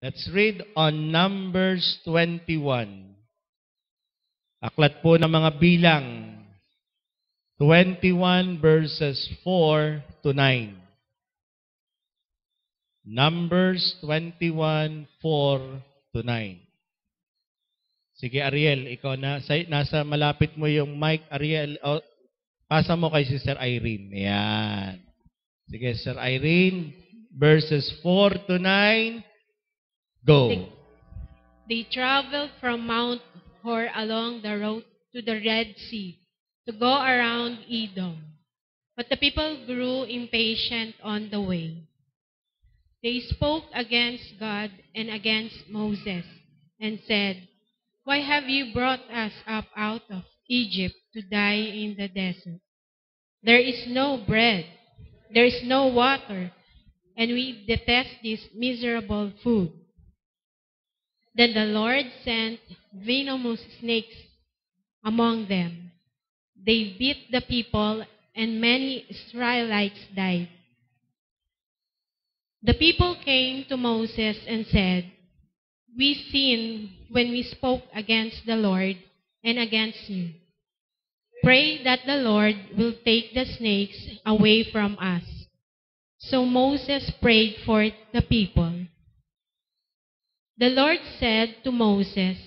Let's read on Numbers 21. Aklat po ng mga bilang. 21 verses 4 to 9. Numbers 21, 4 to 9. Sige, Ariel, ikaw na. Nasa malapit mo yung mic, Ariel. O, pasa mo kay Sister Irene. Ayan. Sige, Sister Irene. Verses 4 to 9. Go. They traveled from Mount Hor along the road to the Red Sea to go around Edom. But the people grew impatient on the way. They spoke against God and against Moses and said, "Why have you brought us up out of Egypt to die in the desert? There is no bread, there is no water, and we detest this miserable food." Then the Lord sent venomous snakes among them. They bit the people, and many Israelites died. The people came to Moses and said, "We sinned when we spoke against the Lord and against you. Pray that the Lord will take the snakes away from us." So Moses prayed for the people. The Lord said to Moses,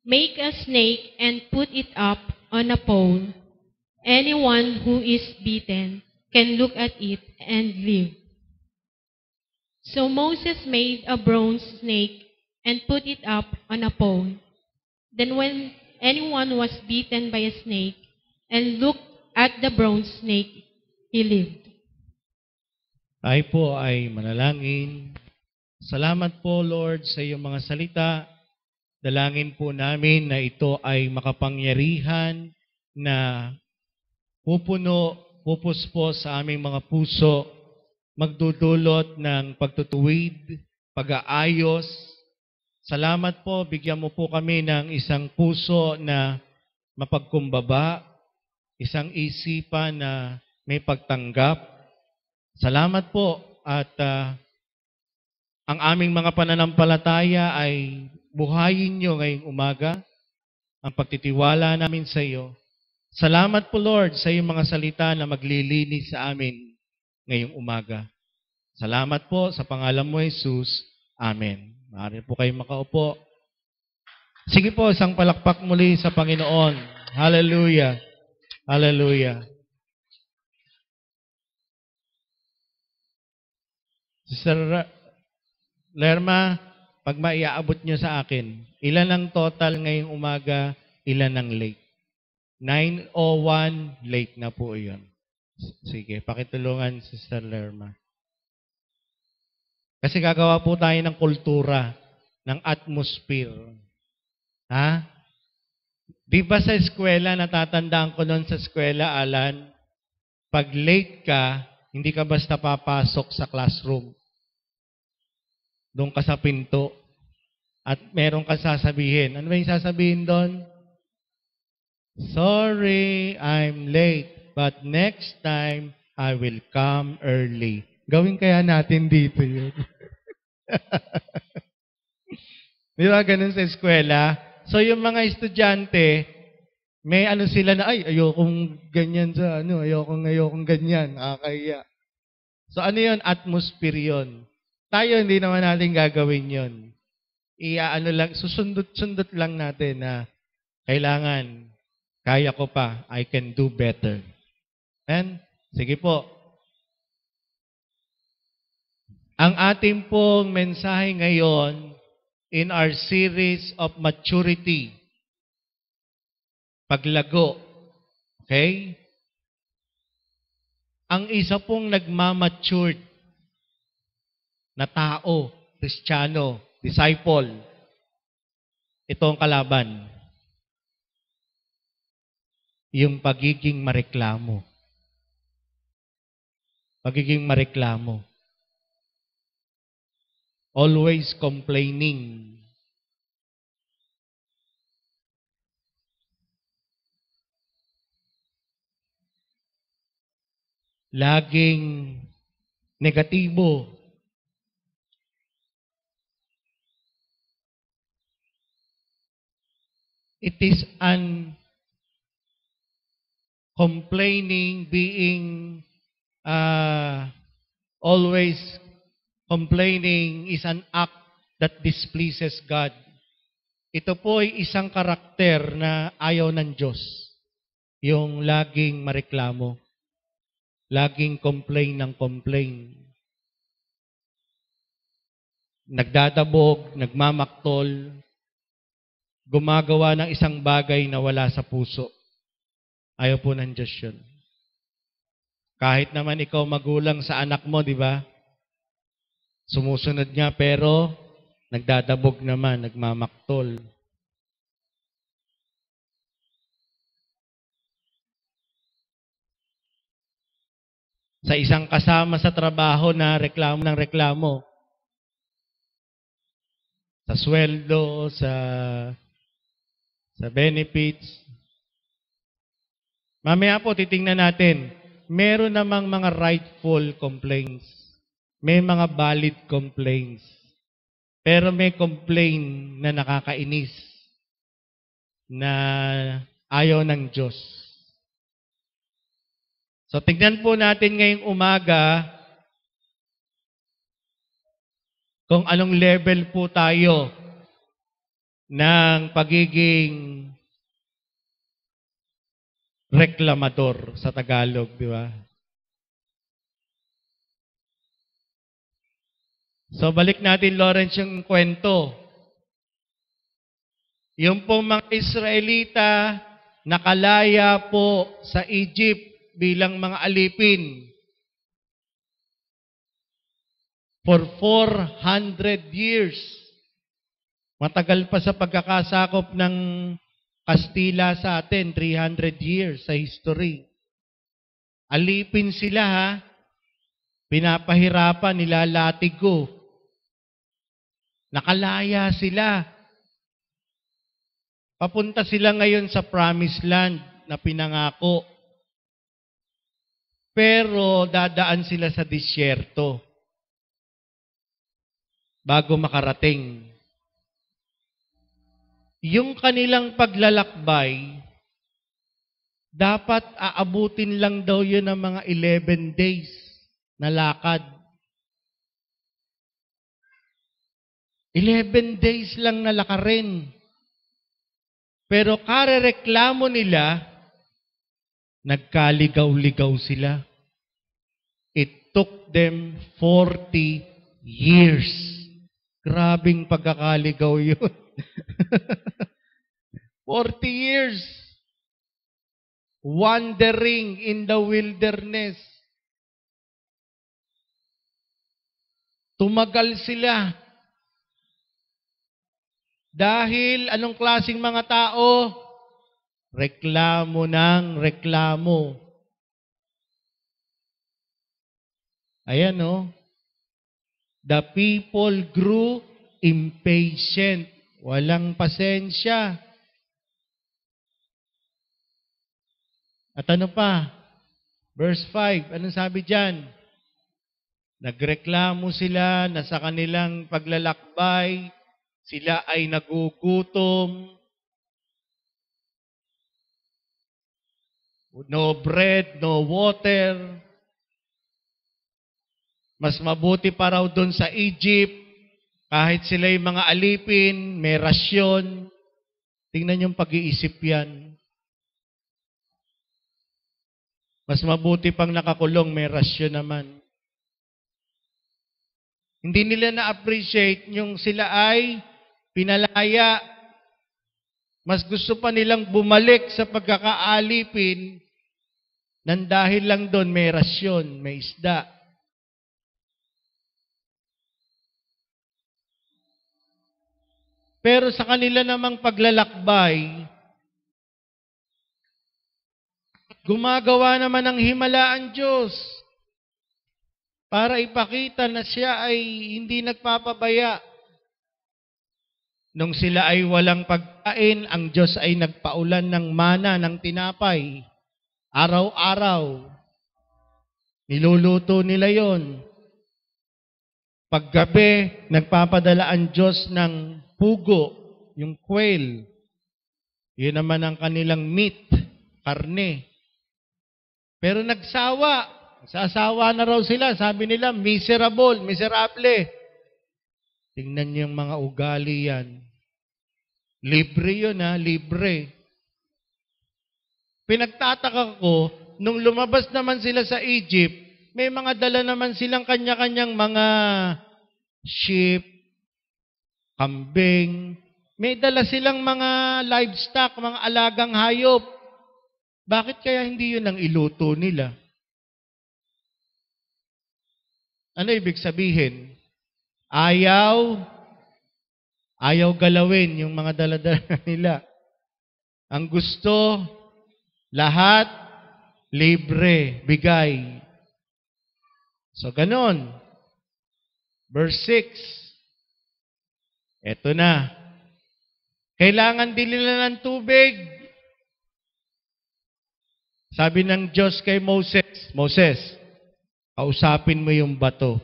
"Make a snake and put it up on a pole. Anyone who is bitten can look at it and live." So Moses made a bronze snake and put it up on a pole. Then when anyone was bitten by a snake and looked at the bronze snake, he lived. Tayo po ay manalangin. Salamat po, Lord, sa iyong mga salita. Dalangin po namin na ito ay makapangyarihan na pupus po sa aming mga puso, magdudulot ng pagtutuwid, pag-aayos. Salamat po, bigyan mo po kami ng isang puso na mapagkumbaba, isang isipan na may pagtanggap. Salamat po at ang aming mga pananampalataya ay buhayin nyo ngayong umaga, ang pagtitiwala namin sa iyo. Salamat po, Lord, sa iyong mga salita na maglilinis sa amin ngayong umaga. Salamat po sa pangalan mo, Jesus. Amen. Maaari po kayong makaupo. Sige po, isang palakpak muli sa Panginoon. Hallelujah. Hallelujah. Sister Lerma, pag maiaabot nyo sa akin, ilan ang total ngayong umaga, ilan ang late? 9:01, late na po yun. Sige, pakitulungan, Sister Lerma. Kasi gagawa po tayo ng kultura, ng atmosphere. Ha? Di ba sa eskwela, natatandaan ko noon sa eskwela, Alan, pag late ka, hindi ka basta papasok sa classroom. Doon ka sa pinto. At meron ka sasabihin. Ano ba yung sasabihin doon? "Sorry, I'm late. But next time, I will come early." Gawin kaya natin dito yun. Di ba ganun sa eskwela? So yung mga estudyante, may ano sila na, ayokong ganyan sa ayokong ganyan, nakakahiya. So ano yun? Atmosphere yun. Tayo hindi naman natin gagawin yun. Susundot-sundot lang natin na kailangan, kaya ko pa, I can do better. And, sige po. Ang ating pong mensahe ngayon in our series of maturity, paglago. Okay? Ang isa pong nagmamatured na tao, Kristiyano, disciple, ito ang kalaban. Yung pagiging mareklamo. Pagiging mareklamo. Always complaining. Laging negatibo. It is complaining, being always complaining is an act that displeases God. Ito po ay isang karakter na ayaw ng Diyos. Yung laging mareklamo. Laging complain ng complain. Nagdadabog, nagmamaktol, gumagawa ng isang bagay na wala sa puso. Ayaw po ng Diyos yun. Kahit naman ikaw magulang sa anak mo, di ba? Sumusunod nga pero nagdadabog naman, nagmamaktol. Sa isang kasama sa trabaho na reklamo ng reklamo, sa sweldo, sa benefits. Mamaya po titingnan natin, meron namang mga rightful complaints. May mga valid complaints. Pero may complaint na nakakainis na ayaw ng Diyos. So tingnan po natin ngayong umaga kung anong level po tayo ng pagiging reklamador sa Tagalog, di ba? So balik natin, Lawrence, yung kwento. Yung pong mga Israelita nakalaya po sa Egypt bilang mga alipin for 400 years. Matagal pa sa pagkakasakop ng Kastila sa atin, 300 years sa history. Alipin sila ha, pinapahirapan, nilalatigo. Nakalaya sila. Papunta sila ngayon sa promised land na pinangako. Pero dadaan sila sa disyerto bago makarating. Yung kanilang paglalakbay, dapat aabutin lang daw yun ng mga 11 days na lakad. 11 days lang na lakarin. Pero karereklamo nila, nagkaligaw-ligaw sila. It took them 40 years. Grabing pagkakaligaw yun. 40 years. Wandering in the wilderness. Tumagal sila. Dahil anong klaseng mga tao? Reklamo ng reklamo. Ayan o. The people grew impatient. Walang pasensya. At ano pa? Verse 5, anong sabi dyan? Nagreklamo sila na sa kanilang paglalakbay, sila ay nagugutom. No bread, no water. Mas mabuti pa raw doon sa Egypt, kahit sila yung mga alipin, may rasyon. Tingnan yung pag-iisip yan. Mas mabuti pang nakakulong, may rasyon naman. Hindi nila na-appreciate yung sila ay pinalaya. Mas gusto pa nilang bumalik sa pagkakaalipin nang dahil lang doon may rasyon, may isda. Pero sa kanila namang paglalakbay, gumagawa naman ng himala ang Diyos para ipakita na siya ay hindi nagpapabaya. Nung sila ay walang pagkain, ang Diyos ay nagpaulan ng mana, ng tinapay. Araw-araw. Niluluto nila yon. Paggabi, nagpapadala ang Diyos ng pugo, yung quail. Yun naman ang kanilang meat, karne. Pero nagsawa. Sasawa na raw sila. Sabi nila, miserable. Tingnan niyo yung mga ugali yan. Libre yun libre. Pinagtataka ko, nung lumabas naman sila sa Egypt, may mga dala naman silang kanya-kanyang mga sheep, kambing, may dala silang mga livestock, mga alagang hayop. Bakit kaya hindi yun ang iluto nila? Ano ibig sabihin? Ayaw galawin yung mga dala-dala nila. Ang gusto, lahat, libre, bigay. So, ganon. Verse 6. Eto na. Kailangan din nila ng tubig. Sabi ng Diyos kay Moses, Moses, kausapin mo yung bato.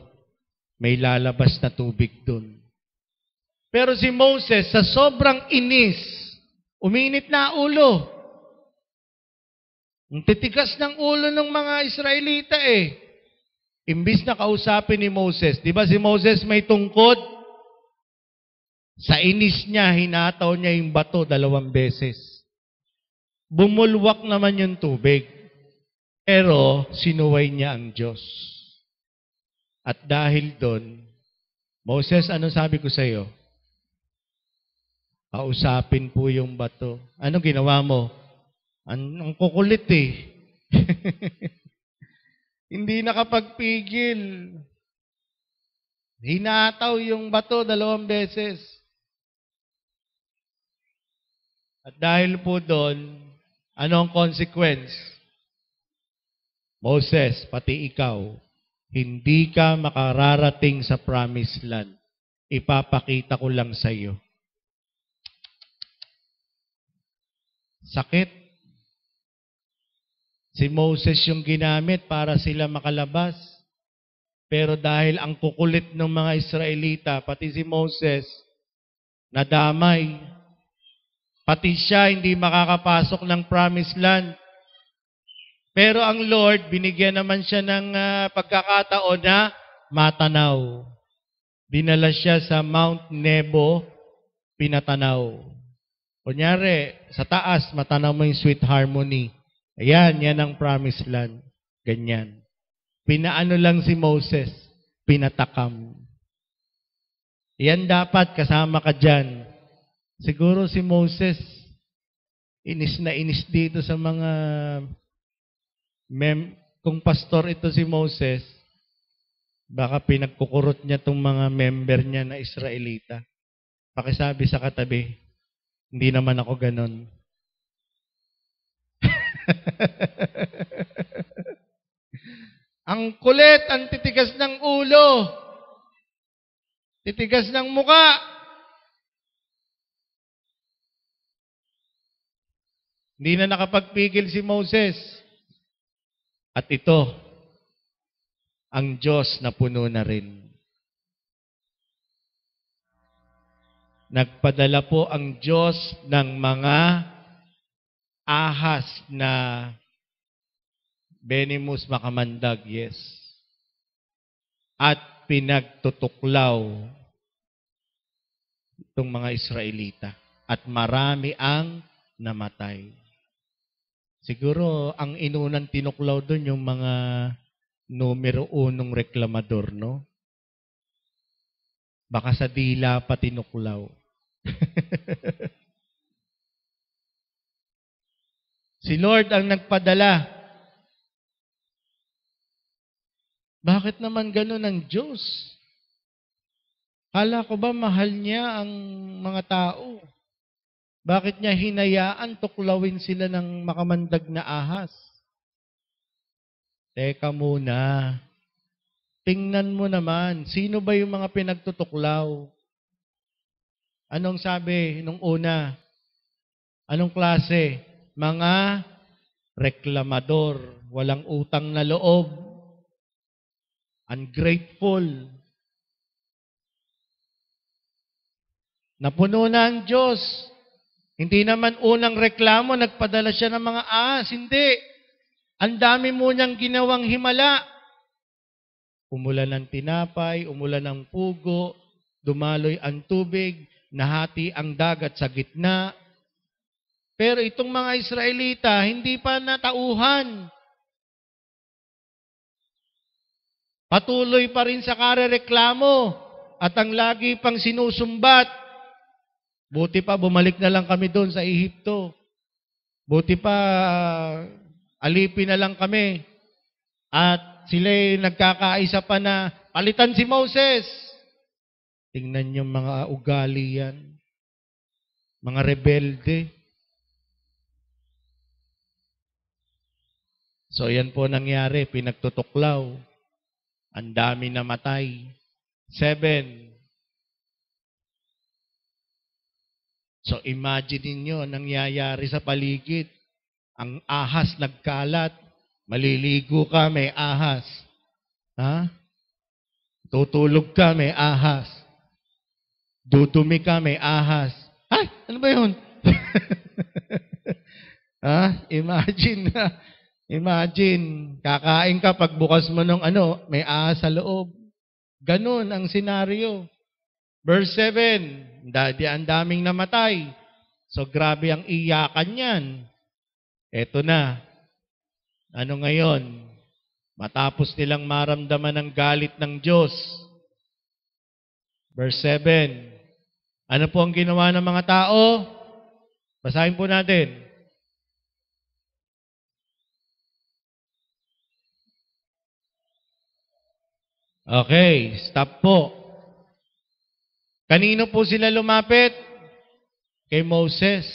May lalabas na tubig dun. Pero si Moses, sa sobrang inis, uminit na ulo. Ang titigas ng ulo ng mga Israelita Imbis na kausapin ni Moses, di ba si Moses may tungkod? Sa inis niya, hinataw niya yung bato 2 beses. Bumulwak naman yung tubig. Pero sinuway niya ang Diyos. At dahil doon, Moses, ano sabi ko sa iyo? Kausapin po yung bato. Ano ginawa mo? Ang kukulit Hindi nakapagpigil. Hinataw yung bato 2 beses. At dahil po doon, ano ang consequence? Moses, pati ikaw, hindi ka makararating sa promised land. Ipapakita ko lang sa iyo. Sakit. Si Moses yung ginamit para sila makalabas. Pero dahil ang kukulit ng mga Israelita, pati si Moses, nadamay. Pati siya hindi makakapasok ng promised land. Pero ang Lord, binigyan naman siya ng pagkakataon na matanaw. Dinala siya sa Mount Nebo, pinatanaw. Kunyari, sa taas, matanaw mo yung sweet harmony. Ayan, yan ang promised land. Ganyan. Pinaano lang si Moses, pinatakam. Yan dapat, kasama ka dyan. Siguro si Moses, inis na inis dito sa mga kung pastor ito si Moses, baka pinagkukurot niya itong mga member niya na Israelita. Pakisabi sa katabi, hindi naman ako ganon. Ang kulit, ang titigas ng ulo, titigas ng muka. Hindi na nakapagpigil si Moses. At ito, ang Diyos na puno na rin. Nagpadala po ang Diyos ng mga ahas na venomous makamandag, yes. At pinagtutuklaw itong mga Israelita. At marami ang namatay. Siguro, ang inunang tinuklaw doon yung mga numero 1 reklamador, no? Baka sa dila pa tinuklaw. Si Lord ang nagpadala. Bakit naman ganun ang Diyos? Kala ko ba mahal niya ang mga tao? Bakit niya hinayaan tuklawin sila ng makamandag na ahas? Teka muna. Tingnan mo naman, sino ba yung mga pinagtutuklaw? Anong sabi nung una? Anong klase? Mga reklamador, walang utang na loob, ungrateful. Napuno na ang Diyos. Hindi naman unang reklamo, nagpadala siya ng mga ahas. Hindi. Ang dami mo niyang ginawang himala. Umulan ng tinapay, umulan ng pugo, dumaloy ang tubig, nahati ang dagat sa gitna. Pero itong mga Israelita, hindi pa natauhan. Patuloy pa rin sa karereklamo at ang lagi pang sinusumbat. Buti pa, bumalik na lang kami doon sa Ehipto. Buti pa, alipin na lang kami. At sila'y nagkakaisa pa na palitan si Moses. Tingnan yung mga ugali yan. Mga rebelde. So yan po nangyari, pinagtutuklaw. Ang dami namatay. 7. So imagine ninyo, nangyayari sa paligid. Ang ahas nagkalat. Maliligo ka, may ahas. Ha? Tutulog ka, may ahas. Dudumi ka, may ahas. Ay, ano ba yun? Ha? Imagine na. Imagine, kakain ka, pagbukas mo ng may ahas sa loob. Ganun ang senaryo. Verse 7, ang daming namatay. So grabe ang iyakan yan. Eto na. Ano ngayon? Matapos nilang maramdaman ang galit ng Diyos. Verse 7. Ano po ang ginawa ng mga tao? Basahin po natin. Okay, stop po. Kanino po sila lumapit? Kay Moses.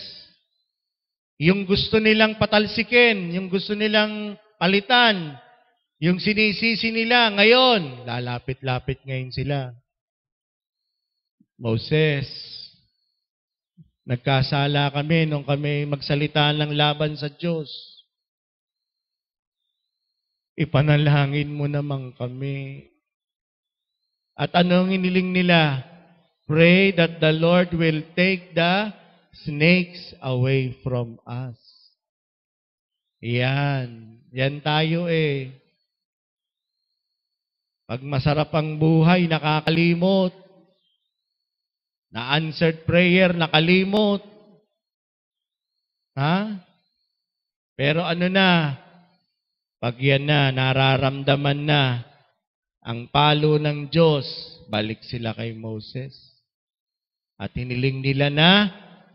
Yung gusto nilang patalsikin, yung gusto nilang palitan, yung sinisisi nila ngayon, lalapit-lapit ngayon sila. Moses, nagkasala kami nung kami magsalita ng laban sa Diyos. Ipanalangin mo naman kami. At anong iniling nila? Pray that the Lord will take the snakes away from us. Yan. Yan tayo eh. Pag masarap ang buhay, nakakalimot. Na-answered prayer, nakalimot. Ha? Pero ano na? Pag yan na, nararamdaman na ang palo ng Diyos, balik sila kay Moses. At hiniling nila na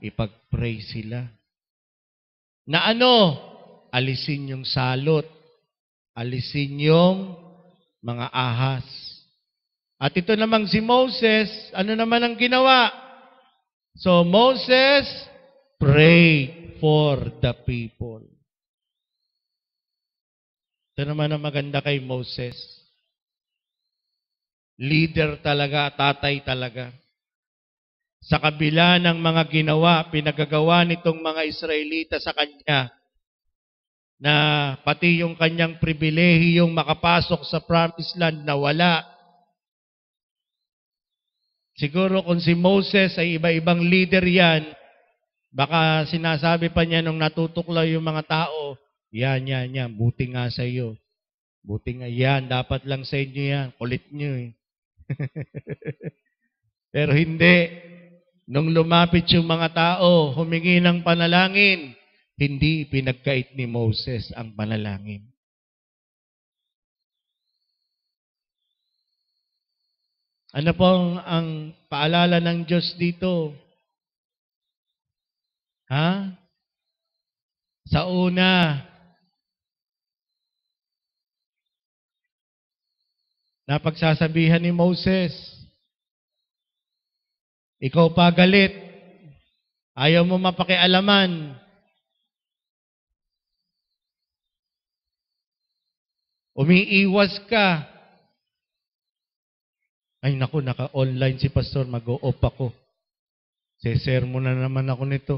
ipag-pray sila. Na alisin yung salot. Alisin yung mga ahas. At ito namang si Moses, ano naman ang ginawa? So Moses prayed for the people. Ito naman ang maganda kay Moses. Leader talaga, tatay talaga. Sa kabila ng mga ginawa, pinagagawa nitong mga Israelita sa kanya, na pati yung kanyang pribilehiyong makapasok sa promised land na wala. Siguro kung si Moses ay iba-ibang leader yan, baka sinasabi pa niya nung natutuklaw yung mga tao, yan, buti nga sa iyo. Buti nga yan, dapat lang sa inyo yan. Kulit nyo eh. Pero hindi. Nung lumapit yung mga tao, humingi ng panalangin, hindi pinagkait ni Moses ang panalangin. Ano pong ang paalala ng Diyos dito? Ha? Sa una, napagsasabihan ni Moses, ikaw pa galit, ayaw mo mapakialaman. Umiiwas ka. Ay naku, naka-online si Pastor, mag-o-off ako. Sesermo na naman ako nito.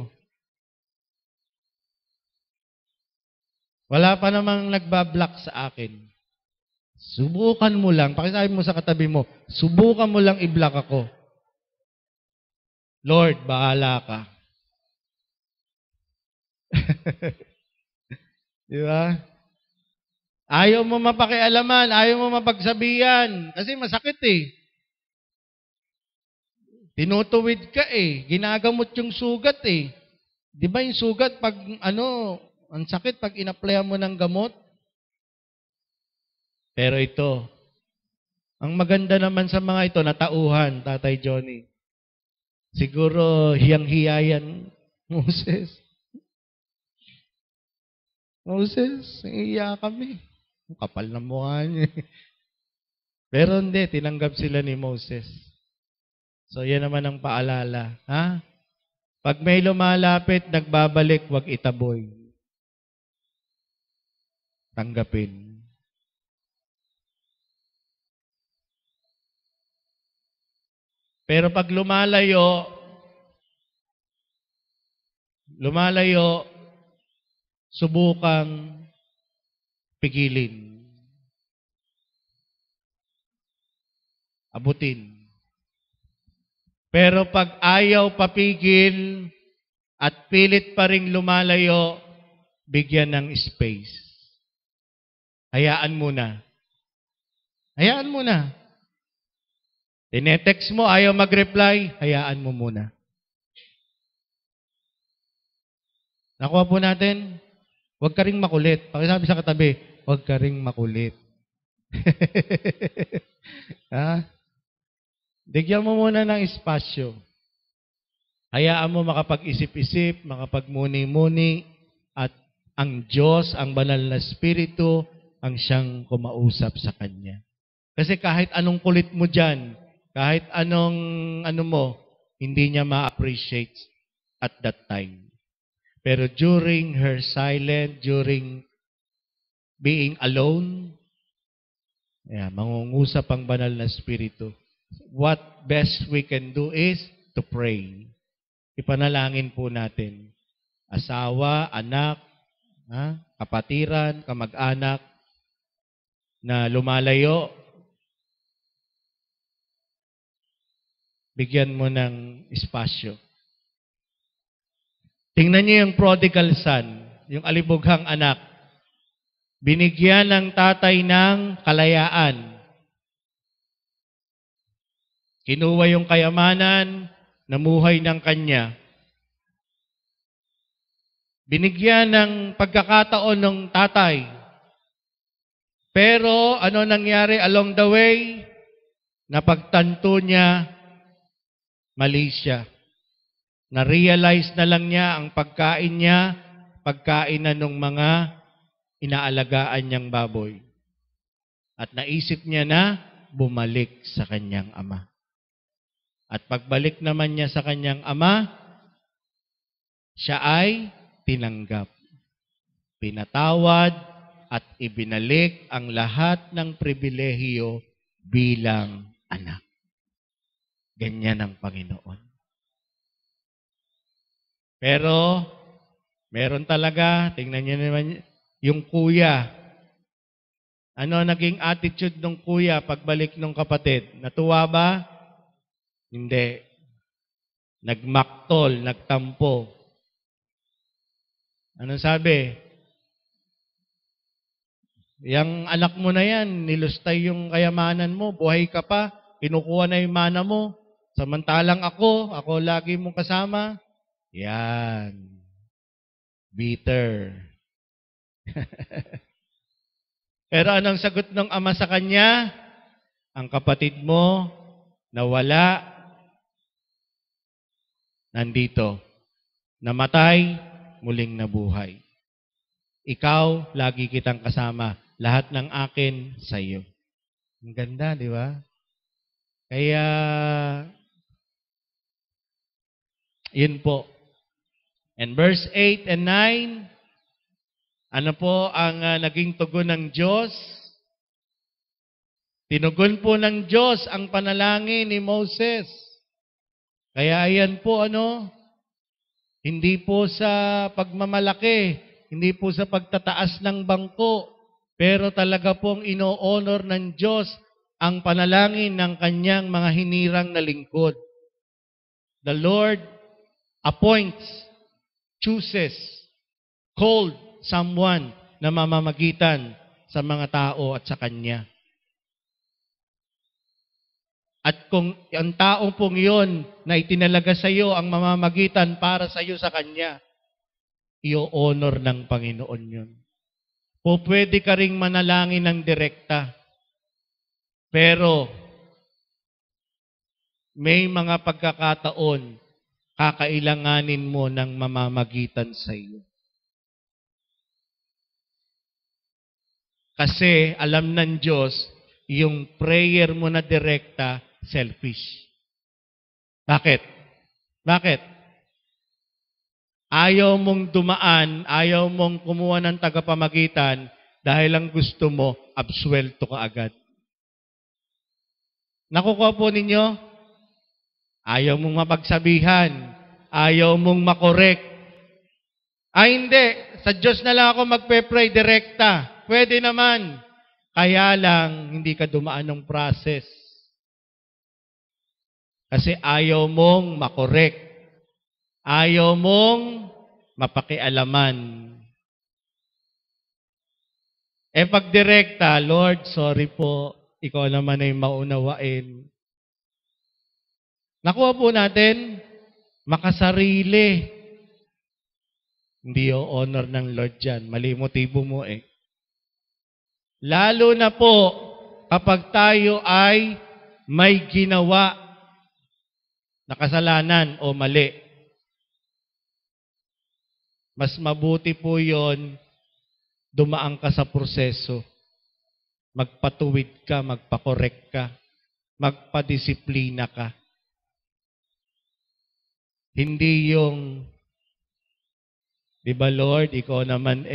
Wala pa namang nagbablock sa akin. Subukan mo lang, pakisabi mo sa katabi mo, subukan mo lang i-block ako. Lord, bahala ka. Di ba? Ayaw mo mapakialaman, ayaw mo mapagsabihan, kasi masakit eh. Tinutuwid ka eh, ginagamot yung sugat eh. Di ba yung sugat pag ang sakit pag inaplayan mo ng gamot? Pero ito, ang maganda naman sa mga ito, natauhan, Tatay Johnny. Siguro hiyang-hiya yan, Moses. Moses, iya kami. Ang kapal na mukha niya. Pero hindi, tinanggap sila ni Moses. So yan naman ang paalala. Ha? Pag may lumalapit, nagbabalik, wag itaboy. Tanggapin. Pero pag lumalayo, subukang pigilin. Abutin. Pero pag ayaw papigil at pilit pa ring lumalayo, bigyan ng space. Hayaan muna. Hayaan muna. Tinetext mo, ayaw mag-reply, hayaan mo muna. Nakuha po natin, huwag ka ring makulit. Pakisabi sa katabi, huwag ka ring makulit. Ha? Bigyan mo muna ng espasyo. Hayaan mo makapag-isip-isip, makapagmuni-muni, at ang Diyos, ang banal na Espiritu, ang siyang kumausap sa Kanya. Kasi kahit anong kulit mo dyan, kahit anong hindi niya ma-appreciate at that time. Pero during her silent, during being alone, mangungusap ang banal na Espiritu. What best we can do is to pray. Ipanalangin po natin. Asawa, anak, kapatiran, kamag-anak na lumalayo, bigyan mo ng espasyo. Tingnan niyo yung prodigal son, yung alibughang anak. Binigyan ng tatay ng kalayaan. Kinuha yung kayamanan, namuhay ng kanya. Binigyan ng pagkakataon ng tatay. Pero ano nangyari along the way? Napagtanto niya, mali siya. Na-realize na lang niya ang pagkain niya, pagkain na nung mga inaalagaan niyang baboy. At naisip niya na bumalik sa kanyang ama. At pagbalik naman niya sa kanyang ama, siya ay tinanggap, pinatawad, at ibinalik ang lahat ng pribilehiyo bilang anak. Ganyan ang Panginoon. Pero, meron talaga, tingnan niyo naman, yung kuya. Ano naging attitude ng kuya pagbalik ng kapatid? Natuwa ba? Hindi. Nagmaktol, nagtampo. Anong sabi? Yang anak mo na yan, nilustay yung kayamanan mo, buhay ka pa, kinukuha na yung mana mo, samantalang ako lagi mong kasama. Yan. Bitter. Pero anong sagot ng ama sa kanya? Ang kapatid mo, nawala, nandito. Namatay, muling nabuhay. Ikaw, lagi kitang kasama. Lahat ng akin sa iyo. Ang ganda, di ba? Kaya, yun po. And verse 8 and 9, ano po ang naging tugon ng Diyos? Tinugon po ng Diyos ang panalangin ni Moses. Kaya ayan po hindi po sa pagmamalaki, hindi po sa pagtataas ng bangko, pero talaga pong ino-honor ng Diyos ang panalangin ng kanyang mga hinirang na lingkod. The Lord appoints, chooses called someone na mamamagitan sa mga tao at sa Kanya. At kung ang taong pong iyon na itinalaga sa iyo ang mamamagitan para sa iyo sa Kanya, i-honor ng Panginoon yun. O pwede ka ring manalangin ng direkta. Pero may mga pagkakataon, kakailanganin mo ng mamamagitan sa iyo. Kasi alam ng Diyos, yung prayer mo na direkta, selfish. Bakit? Bakit? Ayaw mong dumaan, ayaw mong kumuha ng tagapamagitan dahil ang gusto mo, absuelto ka agad. Nakukuha po ninyo? Ayaw mong mapagsabihan, ayaw mong makorek. Hindi, sa Diyos na lang ako magpe-pray direkta. Pwede naman. Kaya lang, hindi ka dumaan ng process. Kasi ayaw mong makorek. Ayaw mong mapakialaman. Pag direkta, Lord, sorry po, ikaw naman ay maunawain. Nakuha po natin, makasarili. Hindi yung honor ng Lord dyan. Mali motibo mo eh. Lalo na po, kapag tayo ay may ginawa na kasalanan o mali. Mas mabuti po yon, dumaan ka sa proseso. Magpatuwid ka, magpakorek ka, magpadisiplina ka. Hindi yung, di ba Lord, ikaw naman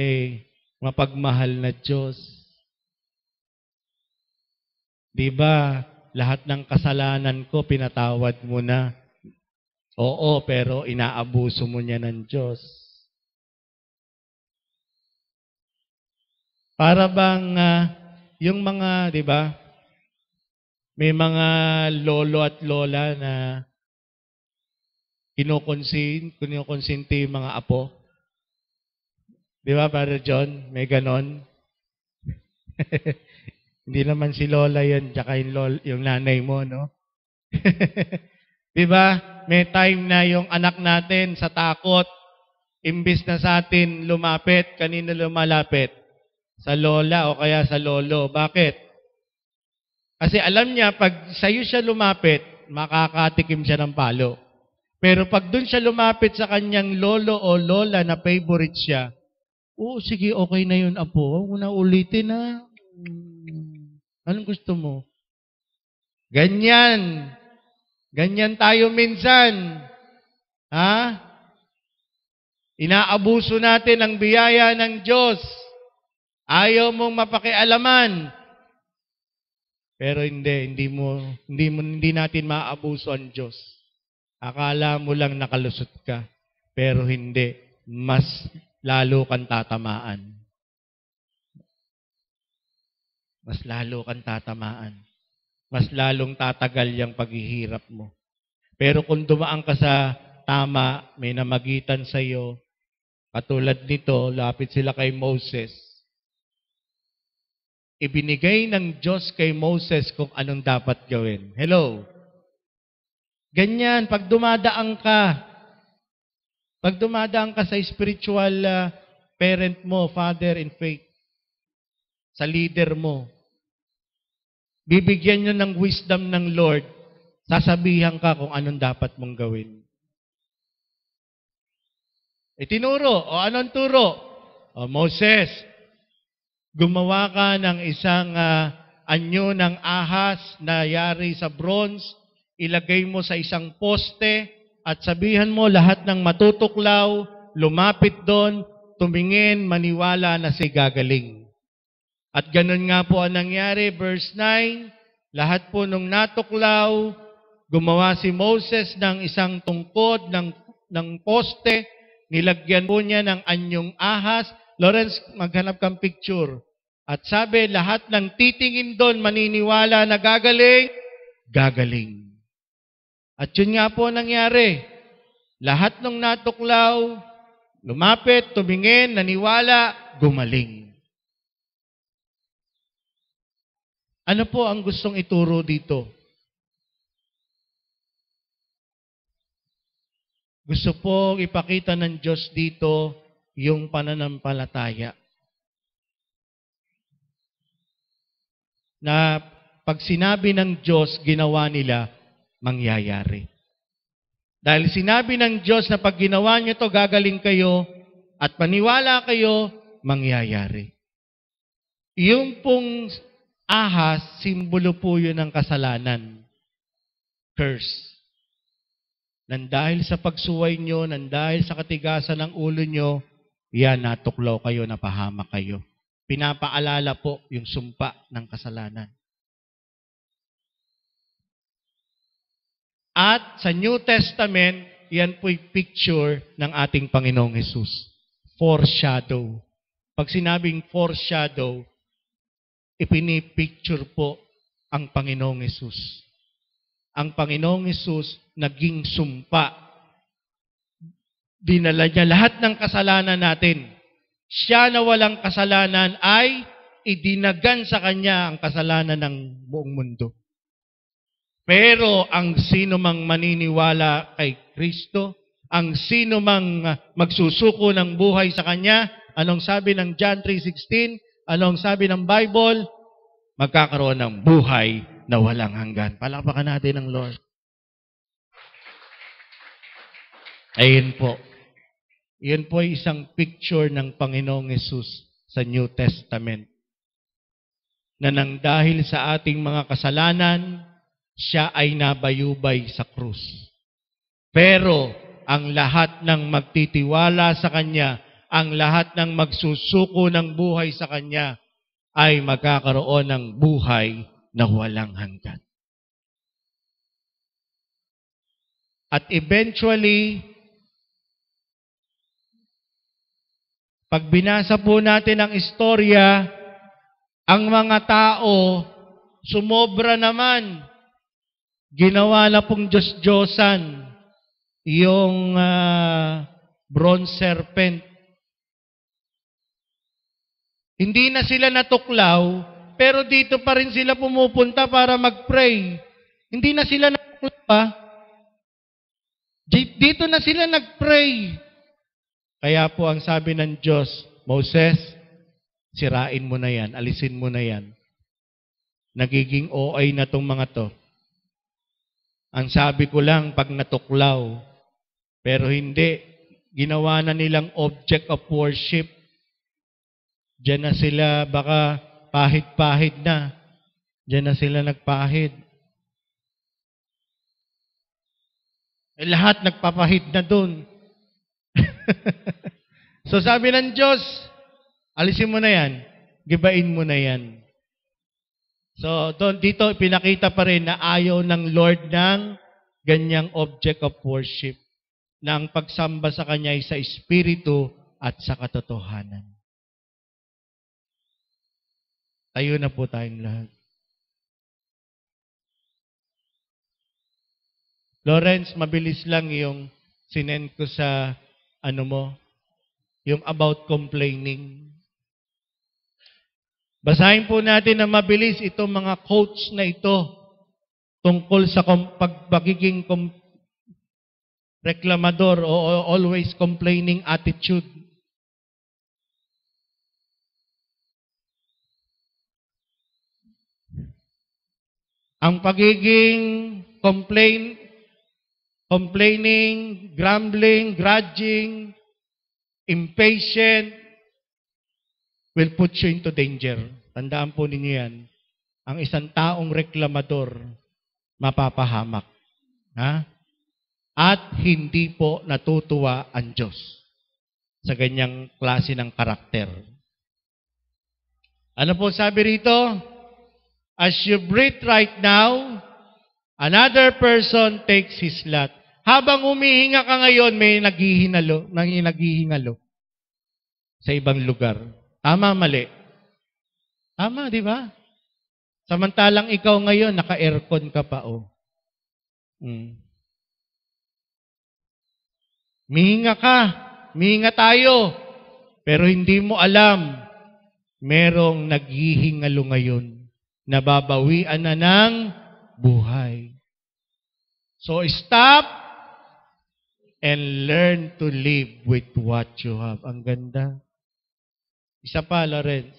mapagmahal na Diyos. Di ba, lahat ng kasalanan ko, pinatawad mo na. Oo, pero inaabuso mo niya ng Diyos. Para bang, yung mga, di ba, may mga lolo at lola na kinukonsinti yung mga apo. Di ba, Father John? May ganon. Hindi naman si Lola yun, tsaka yung nanay mo, no? Di ba? May time na yung anak natin sa takot, imbis na sa atin lumapit, kanino lumalapit? Sa lola o kaya sa lolo. Bakit? Kasi alam niya, pag sa'yo siya lumapit, makakatikim siya ng palo. Pero pag dun siya lumapit sa kanyang lolo o lola na favorite siya, sige, okay na yun, apo. Huwag mo na ulitin, na. Anong gusto mo? Ganyan. Ganyan tayo minsan. Inaabuso natin ang biyaya ng Diyos. Ayaw mong mapakialaman. Pero hindi natin maabuso ang Diyos. Akala mo lang nakalusot ka. Pero hindi. Mas lalo kang tatamaan. Mas lalo kang tatamaan. Mas lalong tatagal yung paghihirap mo. Pero kung dumaan ka sa tama, may namagitan sa iyo, katulad nito, lapit sila kay Moses. Ibinigay ng Diyos kay Moses kung anong dapat gawin. Hello? Ganyan, pag dumadaan ka sa spiritual parent mo, father in faith, sa leader mo, bibigyan nyo ng wisdom ng Lord, sasabihan ka kung anong dapat mong gawin. Itinuro, o anong turo? Moses, gumawa ka ng isang anyo ng ahas na yari sa bronze, ilagay mo sa isang poste, at sabihan mo lahat ng matutuklaw, lumapit doon, tumingin, maniwala na si gagaling. At ganun nga po ang nangyari, verse 9, lahat po nung natuklaw, gumawa si Moses ng isang tungkod ng poste, nilagyan po niya ng anyong ahas. Lawrence, maghanap kang picture. At sabi, lahat ng titingin doon, maniniwala na gagaling, gagaling. At yun nga po nangyari. Lahat ng natuklaw, Lumapit, tumingin, naniwala, gumaling. Ano po ang gustong ituro dito? Gusto pong ipakita ng Diyos dito yung pananampalataya. Na pag sinabi ng Diyos, ginawa nila, mangyayari. Dahil sinabi ng Diyos na pag ginawa niyo to, gagaling kayo at paniwala kayo, mangyayari. Yung pong ahas, simbolo po yun ng kasalanan. Curse. Nandahil sa pagsuway nyo, nandahil sa katigasan ng ulo nyo, yan, natuklaw kayo, napahamak kayo. Pinapaalala po yung sumpa ng kasalanan. At sa New Testament, yan po'y picture ng ating Panginoong Hesus. Foreshadow. Pag sinabing foreshadow, ipinipicture po ang Panginoong Hesus. Ang Panginoong Hesus naging sumpa. Dinala niya lahat ng kasalanan natin. Siya na walang kasalanan ay idinagan sa Kanya ang kasalanan ng buong mundo. Pero ang sino mang maniniwala kay Kristo, ang sino mang magsusuko ng buhay sa Kanya, anong sabi ng John 3:16? Anong sabi ng Bible? Magkakaroon ng buhay na walang hanggan. Palakpakan natin ang Lord. Ayun po. Iyan po ay isang picture ng Panginoong Hesus sa New Testament. Na nang dahil sa ating mga kasalanan, siya ay nabayubay sa krus. Pero ang lahat ng magtitiwala sa Kanya, ang lahat ng magsusuko ng buhay sa Kanya, ay magkakaroon ng buhay na walang hanggan. At eventually, pag binasa po natin ang istorya, ang mga tao, sumobra naman. Ginawa na pong Diyos-Diyosan yung bronze serpent. Hindi na sila natuklaw, pero dito pa rin sila pumupunta para mag-pray. Hindi na sila natuklaw pa. Dito na sila nag-pray. Kaya po ang sabi ng Diyos, Moses, sirain mo na yan, alisin mo na yan. Nagiging OA na tong mga to. Ang sabi ko lang, pag natuklaw, pero hindi, ginawa na nilang object of worship. Diyan na sila, baka pahid-pahid na. Diyan na sila nagpahid. Lahat nagpapahid na dun. So sabi ng Diyos, alisin mo na yan, gibain mo na yan. So dito pinakita pa rin na ayaw ng Lord ng ganyang object of worship na ang pagsamba sa Kanya ay sa Espiritu at sa katotohanan. Tayo na po tayong lahat. Lawrence, mabilis lang yung sinend ko sa yung about complaining. Basahin po natin na mabilis itong mga quotes na ito tungkol sa pagiging reklamador o always complaining attitude. Ang pagiging complaining, grumbling, grudging, impatient, will put you into danger. Tandaan po ninyo yan. Ang isang taong reklamador, mapapahamak. Ha? At hindi po natutuwa ang Diyos sa ganyang klase ng karakter. Ano po sabi rito? As you breathe right now, another person takes his lot. Habang humihinga ka ngayon, may naghihingalo sa ibang lugar. Tama, mali? Tama, di ba? Samantalang ikaw ngayon, naka-aircon ka pa, oh. Mihinga ka. Huminga tayo. Pero hindi mo alam, merong naghihingalo ngayon. Nababawian na ng buhay. So stop and learn to live with what you have. Ang ganda. Isa pa, Lawrence.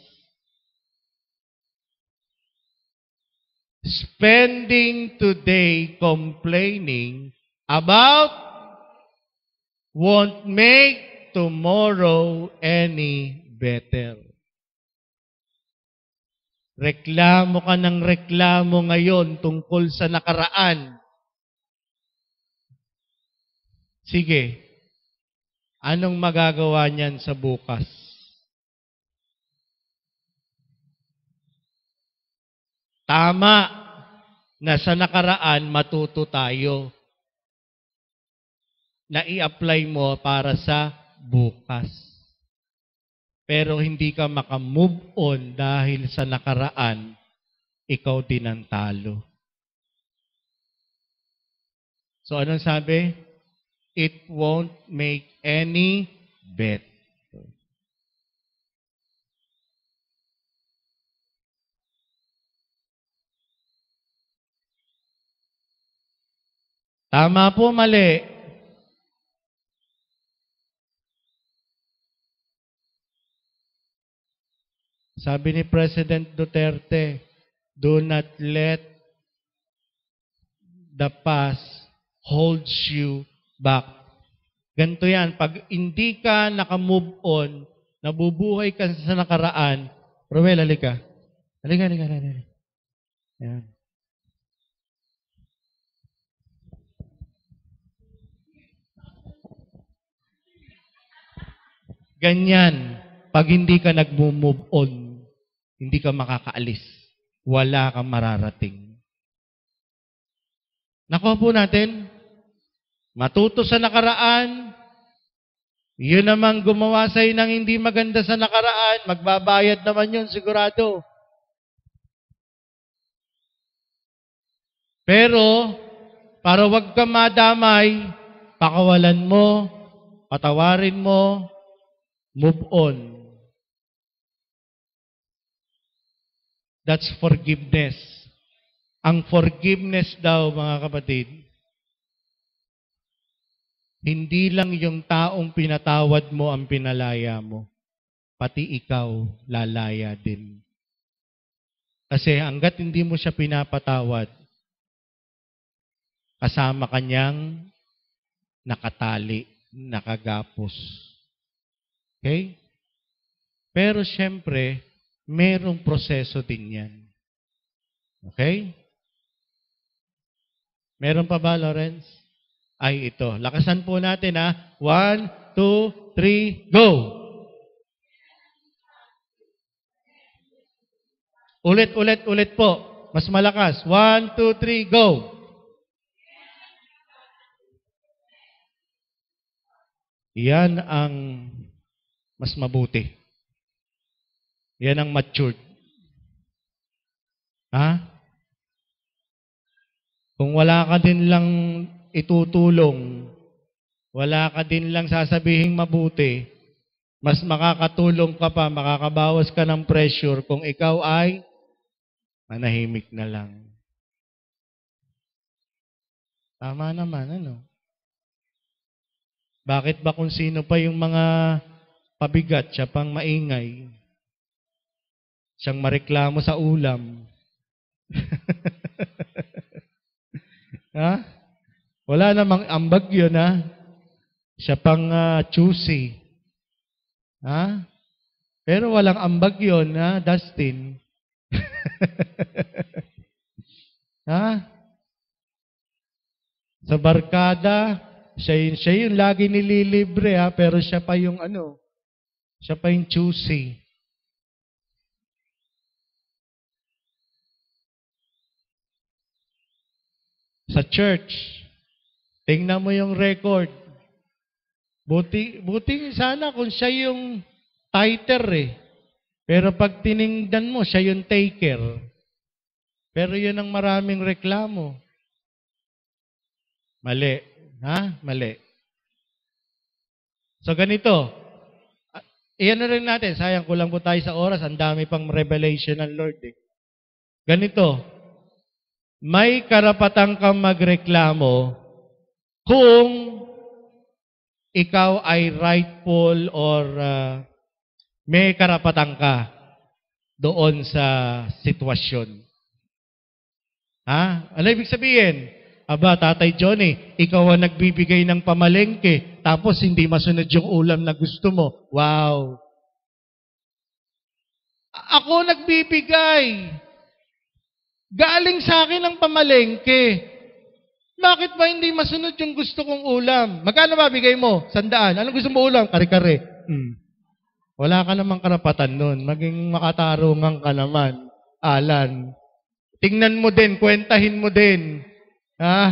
Spending today complaining about won't make tomorrow any better. Reklamo ka ng reklamo ngayon tungkol sa nakaraan. Sige, anong magagawa niyan sa bukas? Tama na sa nakaraan matuto tayo na i-apply mo para sa bukas. Pero hindi ka makamove on dahil sa nakaraan, ikaw din ang talo. So anong sabi? It won't make any bet. Tama po, mali. Sabi ni President Duterte, do not let the past holds you back. Ganito yan, pag hindi ka nakamove on, nabubuhay ka sa nakaraan, Romel, halika. Halika. Yan. Ganyan, pag hindi ka nag-move on, hindi ka makakaalis. Wala kang mararating. Nakuha po natin, matuto sa nakaraan, yun namang gumawa sa'yo ng hindi maganda sa nakaraan, magbabayad naman yun, sigurado. Pero, para wag ka madamay, pakawalan mo, patawarin mo, move on. That's forgiveness. Ang forgiveness daw, mga kapatid, hindi lang yung taong pinatawad mo ang pinalaya mo. Pati ikaw, lalaya din. Kasi hanggat hindi mo siya pinapatawad, kasama kanyang nakatali, nakagapos. Okay? Pero syempre, merong proseso din yan. Okay? Meron pa ba, Lawrence? Ay, ito. Lakasan po natin, ha? 1, 2, 3, go! Ulit po. Mas malakas. 1, 2, 3, go! Yan ang mas mabuti. Yan ang matured. Ha? Kung wala ka din lang itutulong, wala ka din lang sasabihing mabuti, mas makakatulong ka pa, makakabawas ka ng pressure kung ikaw ay manahimik na lang. Tama naman, ano? Bakit ba kung sino pa yung mga pabigat, siya pang maingay? Siyang mareklamo sa ulam. Ha? Wala namang ambag yun, ha? Siya pang choosy. Ha? Pero walang ambag yun, ha, Dustin? Ha? Sa barkada, siya yung lagi nililibre, ha? Pero siya pa yung siya pa yung choosy. Sa church, tingnan mo yung record. Buti sana kung siya yung tither eh. Pero pag tiningdan mo, siya yung taker. Pero yun ang maraming reklamo. Mali. Ha? Mali. So ganito, iyan na rin natin, sayang kulang po tayo sa oras, ang dami pang revelation ng Lord eh. Ganito, may karapatan kang magreklamo kung ikaw ay rightful or may karapatan ka doon sa sitwasyon. Ha? Ano ibig sabihin? Aba, Tatay Johnny, ikaw ang nagbibigay ng pamalengke, tapos hindi masunod yung ulam na gusto mo. Wow! Ako nagbibigay. Galing sa akin ang pamalengke. Bakit ba hindi masunod yung gusto kong ulam? Magkano ba bigay mo? 100. Anong gusto mo ulam? Kare-kare. Wala ka namang karapatan nun. Maging makatarungan ka naman. Alan. Tingnan mo din, kwentahin mo din. Ha?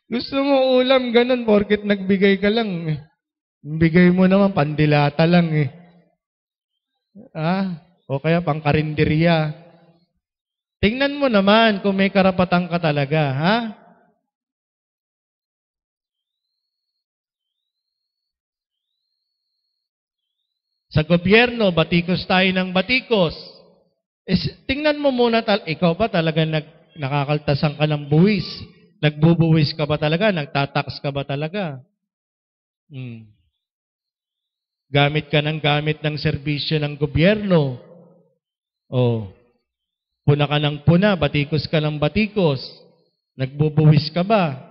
Gusto mo ulam, ganun, porket nagbigay ka lang. Bigay mo naman, pandilata lang eh. Ha? O kaya pangkarinderya. Tingnan mo naman kung may karapatan ka talaga, ha? Sa gobyerno, batikos tayo ng batikos. Tingnan mo muna, ikaw ba talaga nakakaltasan ka ng buwis? Nagbubuwis ka ba talaga? Nagtatax ka ba talaga? Gamit ka ng serbisyo ng gobyerno. Puna ka ng puna, batikos ka ng batikos. Nagbubuwis ka ba?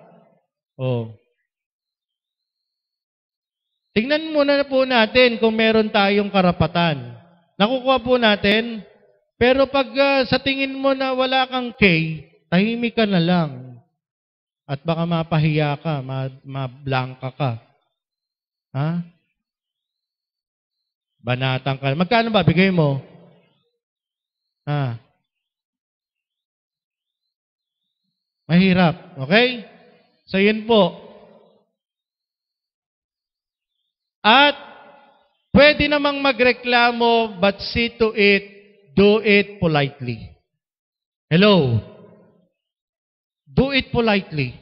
Tingnan muna po natin kung meron tayong karapatan. Nakukuha po natin, pero pag sa tingin mo na wala kang kay, tahimik ka na lang. At baka mapahiya ka, mablangka ka. Ha? Banatan ka. Magkano ba bigay mo? Ha? Mahirap. Okay? So, yun po. At, pwede namang magreklamo, but see to it, do it politely. Hello? Do it politely.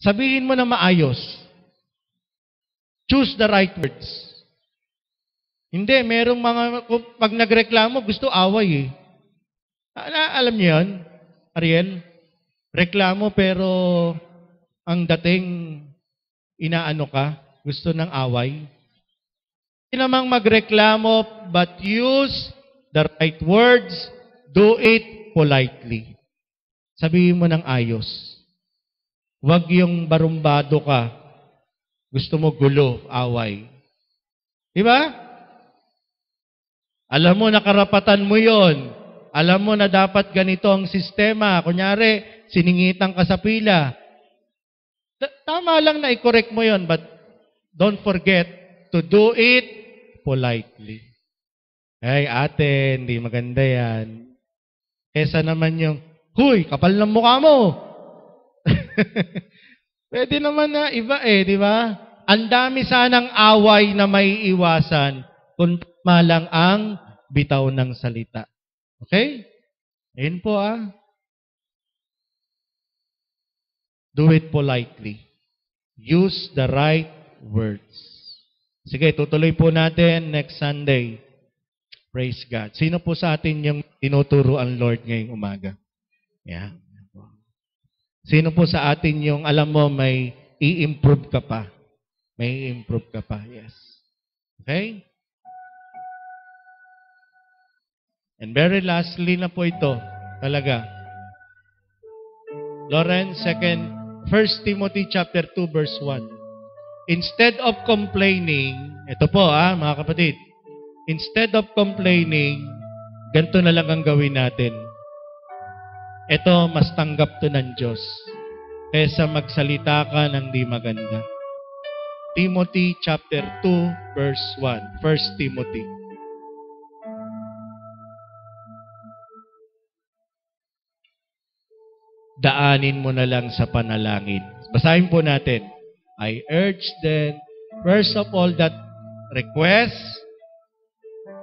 Sabihin mo na maayos. Choose the right words. Hindi, merong mga, pag nagreklamo, gusto away eh. Alam niyo yun, Ariel? Reklamo pero ang dating inaano ka, gusto ng away. Hindi namang magreklamo, but use the right words, do it politely. Sabihin mo ng ayos. Huwag yung barumbado ka. Gusto mo gulo, away. Diba? Alam mo na karapatan mo yon. Alam mo na dapat ganito ang sistema. Kunyari, siningitan ka sa pila. Tama lang na i-correct mo yon, but don't forget to do it politely. Ay, ate, hindi maganda yan. Kesa naman yung, huy, kapal ng mukha mo. Pwede naman na iba eh, di ba? Ang dami sanang away na may iwasan kung malang ang bitaw ng salita. Okay? Ayun po Do it politely. Use the right words. Sige, tutuloy po natin next Sunday. Praise God. Sino po sa atin yung tinuturo ang Lord ngayong umaga? Yeah. Sino po sa atin yung alam mo may i-improve ka pa? May i-improve ka pa. Yes. Okay? And very lastly na po ito, talaga. Lawrence, 1 Timothy chapter 2 verse 1. Instead of complaining, ito po mga kapatid, instead of complaining, ganito na lang ang gawin natin. Ito, mas tanggap to ng Diyos kaysa magsalita ka ng di maganda. Timothy chapter 2 verse 1. 1 Timothy. Daanin mo na lang sa panalangin. Basahin po natin. I urge then, first of all, that request,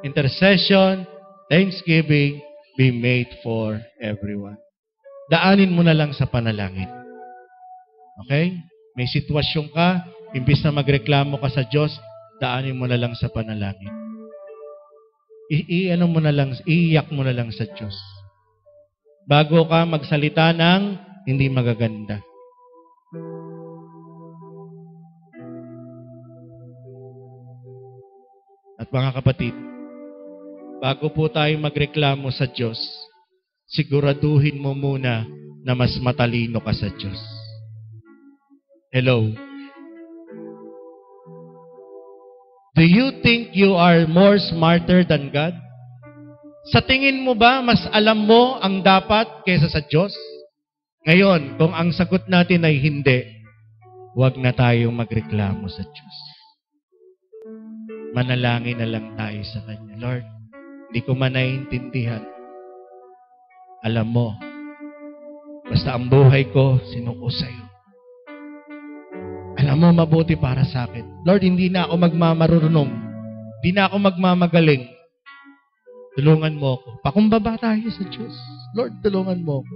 intercession, thanksgiving be made for everyone. Daanin mo na lang sa panalangin. Okay? May sitwasyon ka, imbis na magreklamo ka sa Diyos, daanin mo na lang sa panalangin. Iiyak mo na lang sa Diyos. Bago ka magsalita ng hindi magaganda. At mga kapatid, bago po tayo magreklamo sa Diyos, siguraduhin mo muna na mas matalino ka sa Diyos. Hello? Do you think you are more smarter than God? Sa tingin mo ba, mas alam mo ang dapat kaysa sa Diyos? Ngayon, kung ang sagot natin ay hindi, huwag na tayong magreklamo sa Diyos. Manalangin na lang tayo sa Kanya. Lord, hindi ko man naiintindihan. Alam mo, basta ang buhay ko, sinuko sa'yo. Alam mo, mabuti para sa akin. Lord, hindi na ako magmamarunong. Hindi na ako magmamagaling. Tulungan mo ako. Pakumbaba tayo sa Diyos. Lord, tulungan mo ako.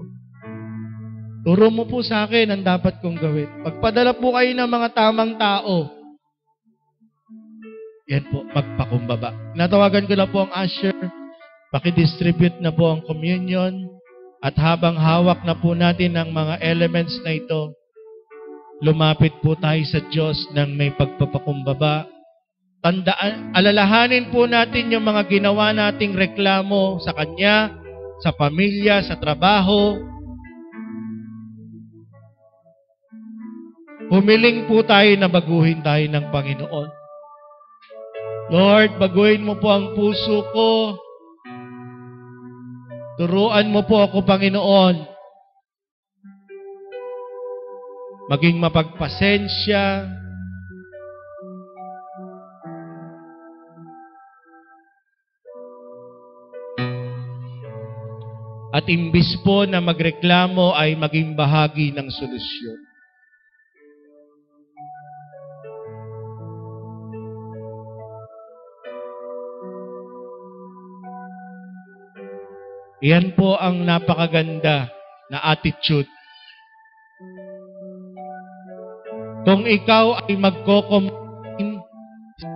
Turo mo po sa akin ang dapat kong gawin. Pagpadala po kayo ng mga tamang tao, yan po, magpakumbaba. Natawagan ko na po ang usher. Pakidistribute na po ang communion. At habang hawak na po natin ang mga elements na ito, lumapit po tayo sa Diyos ng may pagpapakumbaba. Alalahanin po natin yung mga ginawa nating reklamo sa Kanya, sa pamilya, sa trabaho. Humiling po tayo na baguhin tayo ng Panginoon. Lord, baguhin mo po ang puso ko. Turuan mo po ako, Panginoon. Maging mapagpasensya. At imbis po na magreklamo ay maging bahagi ng solusyon. Iyan po ang napakaganda na attitude. Kung ikaw ay magko-complain,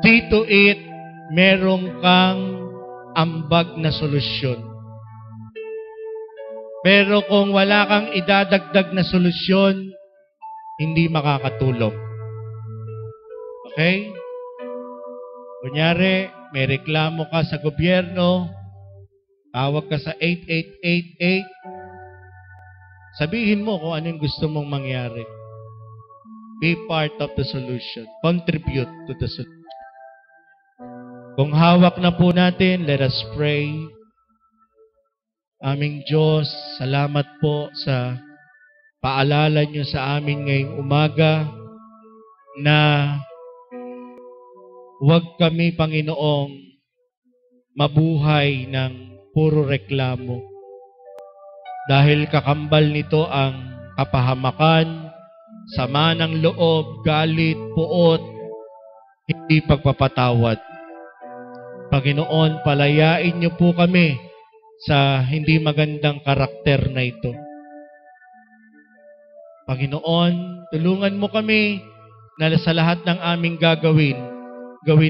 see to it, merong kang ambag na solusyon. Pero kung wala kang idadagdag na solusyon, hindi makakatulong. Okay? Kunyari, may reklamo ka sa gobyerno, tawag ka sa 8888, sabihin mo kung ano yung gusto mong mangyari. Be part of the solution. Contribute to the solution. Kung hawak na po natin, let us pray. Aming Diyos, salamat po sa paalala niyo sa amin ngayong umaga na huwag kami, Panginoong, mabuhay ng puro reklamo. Dahil kakambal nito ang kapahamakan, sama ng loob, galit, puot, hindi pagpapatawad. Panginoon, palayain niyo po kami sa hindi magandang karakter na ito. Panginoon, tulungan mo kami na sa lahat ng aming gagawin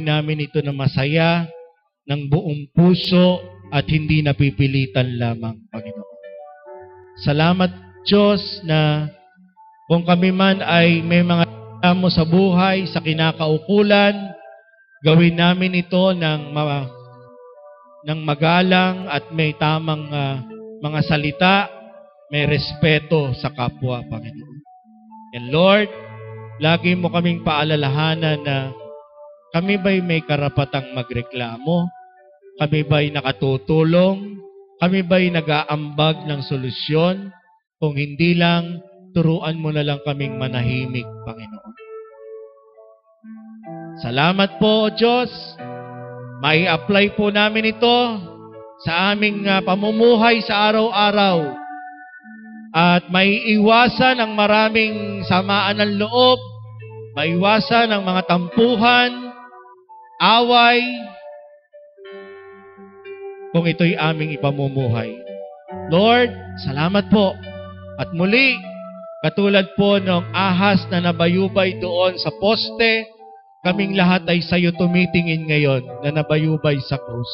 namin ito na masaya, ng buong puso, at hindi napipilitan lamang, Panginoon. Salamat, Diyos, na kung kami man ay may mga reklamo sa buhay, sa kinakaukulan, gawin namin ito ng magalang at may tamang mga salita, may respeto sa kapwa, Panginoon. And Lord, lagi mo kaming paalalahanan na kami ba'y may karapatang magreklamo? Kami ba'y nakatutulong? Kami ba'y nag-aambag ng solusyon? Kung hindi lang, turuan mo na lang kaming manahimik, Panginoon. Salamat po, Diyos. Mai-apply po namin ito sa aming pamumuhay sa araw-araw. At maiiwasan ang maraming samaan ng loob, maiwasan ang mga tampuhan, away, kung ito'y aming ipamumuhay. Lord, salamat po. At muli, Katulad po ng ahas na nabayubay doon sa poste, kaming lahat ay sa iyo tumitingin ngayon na nabayubay sa krus.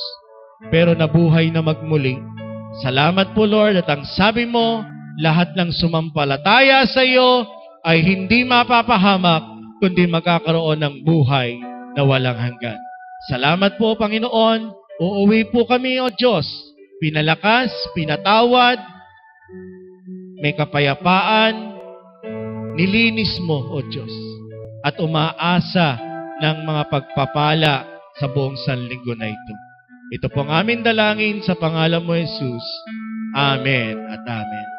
Pero nabuhay na magmuli. Salamat po Lord at ang sabi mo, lahat ng sumampalataya sa iyo ay hindi mapapahamak kundi magkakaroon ng buhay na walang hanggan. Salamat po Panginoon. Uuwi po kami o Diyos. Pinalakas, pinatawad, may kapayapaan, nilinis mo o Diyos. At umaasa ng mga pagpapala sa buong sanlinggo na ito. Ito po ang aming dalangin sa pangalan mo, Jesus. Amen at amen.